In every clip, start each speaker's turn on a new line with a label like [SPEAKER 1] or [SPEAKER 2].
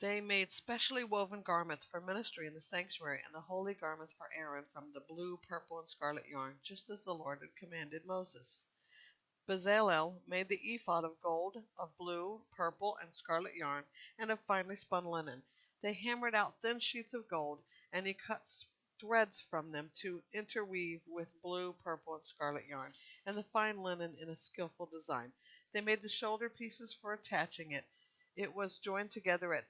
[SPEAKER 1] They made specially woven garments for ministry in the sanctuary, and the holy garments for Aaron from the blue, purple, and scarlet yarn, just as the Lord had commanded Moses. Bezalel made the ephod of gold, of blue, purple, and scarlet yarn, and of finely spun linen. They hammered out thin sheets of gold, and he cut threads from them to interweave with blue, purple, and scarlet yarn, and the fine linen in a skillful design. They made the shoulder pieces for attaching it. It was joined together at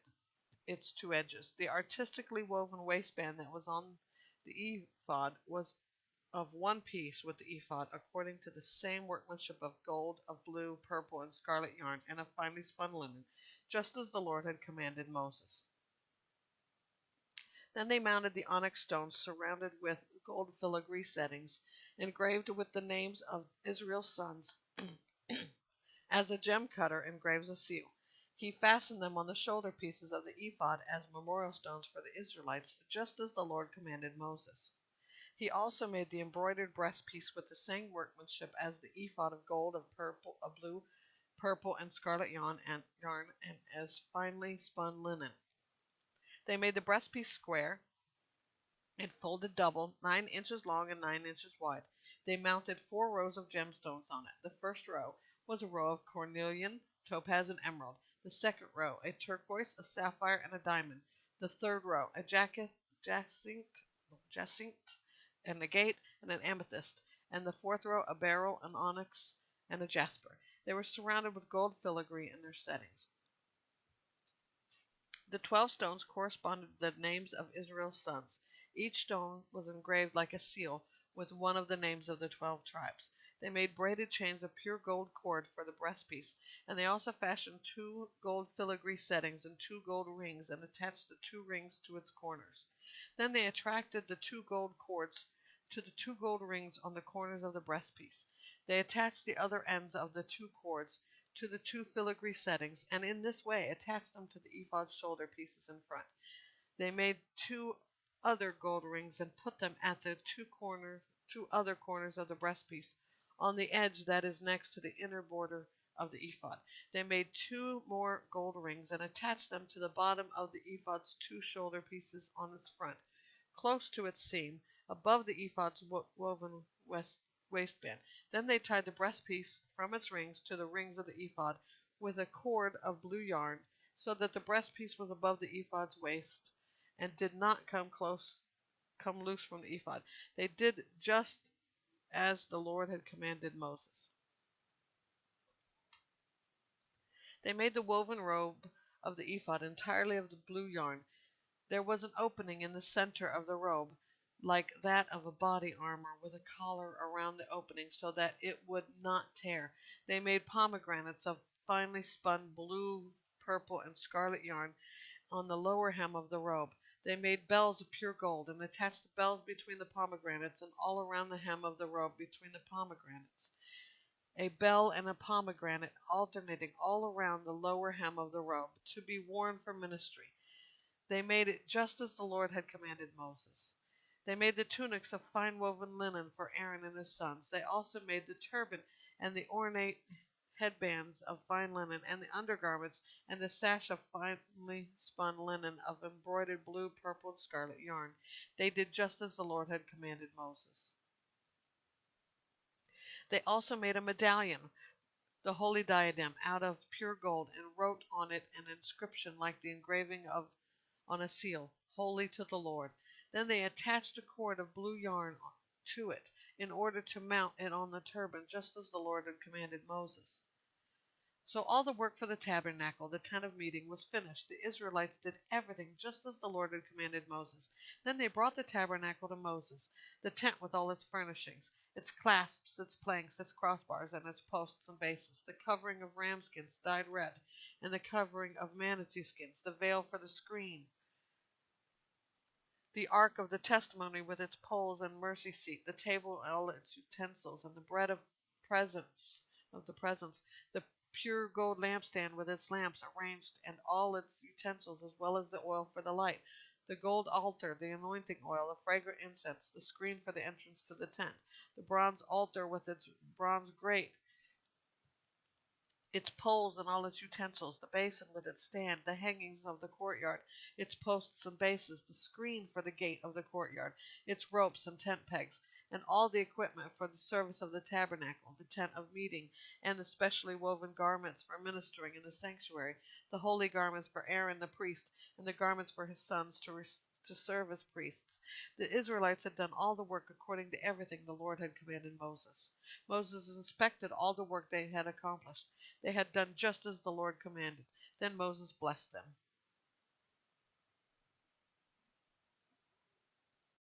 [SPEAKER 1] its two edges. The artistically woven waistband that was on the ephod was of one piece with the ephod, according to the same workmanship of gold, of blue, purple, and scarlet yarn, and of finely spun linen, just as the Lord had commanded Moses. Then they mounted the onyx stones surrounded with gold filigree settings, engraved with the names of Israel's sons, as a gem cutter engraves a seal. He fastened them on the shoulder pieces of the ephod as memorial stones for the Israelites, just as the Lord commanded Moses. He also made the embroidered breastpiece with the same workmanship as the ephod of gold, of blue, purple, and scarlet yarn, and as finely spun linen. They made the breastpiece square and folded double, 9 inches long and 9 inches wide. They mounted 4 rows of gemstones on it. The first row was a row of cornelian, topaz, and emerald. The second row, a turquoise, a sapphire, and a diamond. The third row, a jacinth, an agate, and an amethyst. And the fourth row, a beryl, an onyx, and a jasper. They were surrounded with gold filigree in their settings. The 12 stones corresponded to the names of Israel's sons. Each stone was engraved like a seal with one of the names of the 12 tribes. They made braided chains of pure gold cord for the breastpiece, and they also fashioned 2 gold filigree settings and 2 gold rings and attached the 2 rings to its corners. Then they attracted the 2 gold cords to the 2 gold rings on the corners of the breastpiece. They attached the other ends of the 2 cords to the 2 filigree settings, and in this way attached them to the ephod's shoulder pieces in front. They made 2 other gold rings and put them at the 2 other corners of the breastpiece, on the edge that is next to the inner border of the ephod. They made 2 more gold rings and attached them to the bottom of the ephod's 2 shoulder pieces on its front, close to its seam, above the ephod's woven waistband. Then they tied the breastpiece from its rings to the rings of the ephod with a cord of blue yarn, so that the breastpiece was above the ephod's waist and did not come loose from the ephod. They did just as the Lord had commanded Moses. They made the woven robe of the ephod entirely of the blue yarn. There was an opening in the center of the robe, like that of a body armor, with a collar around the opening so that it would not tear. They made pomegranates of finely spun blue, purple, and scarlet yarn on the lower hem of the robe. They made bells of pure gold and attached the bells between the pomegranates and all around the hem of the robe between the pomegranates. A bell and a pomegranate alternating all around the lower hem of the robe, to be worn for ministry. They made it just as the Lord had commanded Moses. They made the tunics of fine woven linen for Aaron and his sons. They also made the turban and the ornate headbands of fine linen, and the undergarments and the sash of finely spun linen of embroidered blue, purple, and scarlet yarn. They did just as the Lord had commanded Moses. They also made a medallion, the holy diadem, out of pure gold, and wrote on it an inscription like the engraving of on a seal, holy to the Lord. Then they attached a cord of blue yarn to it, in order to mount it on the turban, just as the Lord had commanded Moses. So all the work for the tabernacle, the tent of meeting, was finished. The Israelites did everything just as the Lord had commanded Moses. Then they brought the tabernacle to Moses, the tent with all its furnishings, its clasps, its planks, its crossbars, and its posts and bases, the covering of ram skins dyed red, and the covering of manatee skins, the veil for the screen, the ark of the testimony with its poles and mercy seat, the table and all its utensils, and the bread of the presence, the pure gold lampstand with its lamps arranged and all its utensils, as well as the oil for the light, the gold altar, the anointing oil, the fragrant incense, the screen for the entrance to the tent, the bronze altar with its bronze grate, its poles and all its utensils, the basin with its stand, the hangings of the courtyard, its posts and bases, the screen for the gate of the courtyard, its ropes and tent pegs, and all the equipment for the service of the tabernacle, the tent of meeting, and the specially woven garments for ministering in the sanctuary, the holy garments for Aaron the priest, and the garments for his sons to serve as priests. The Israelites had done all the work according to everything the Lord had commanded Moses. Moses inspected all the work they had accomplished. They had done just as the Lord commanded. Then Moses blessed them.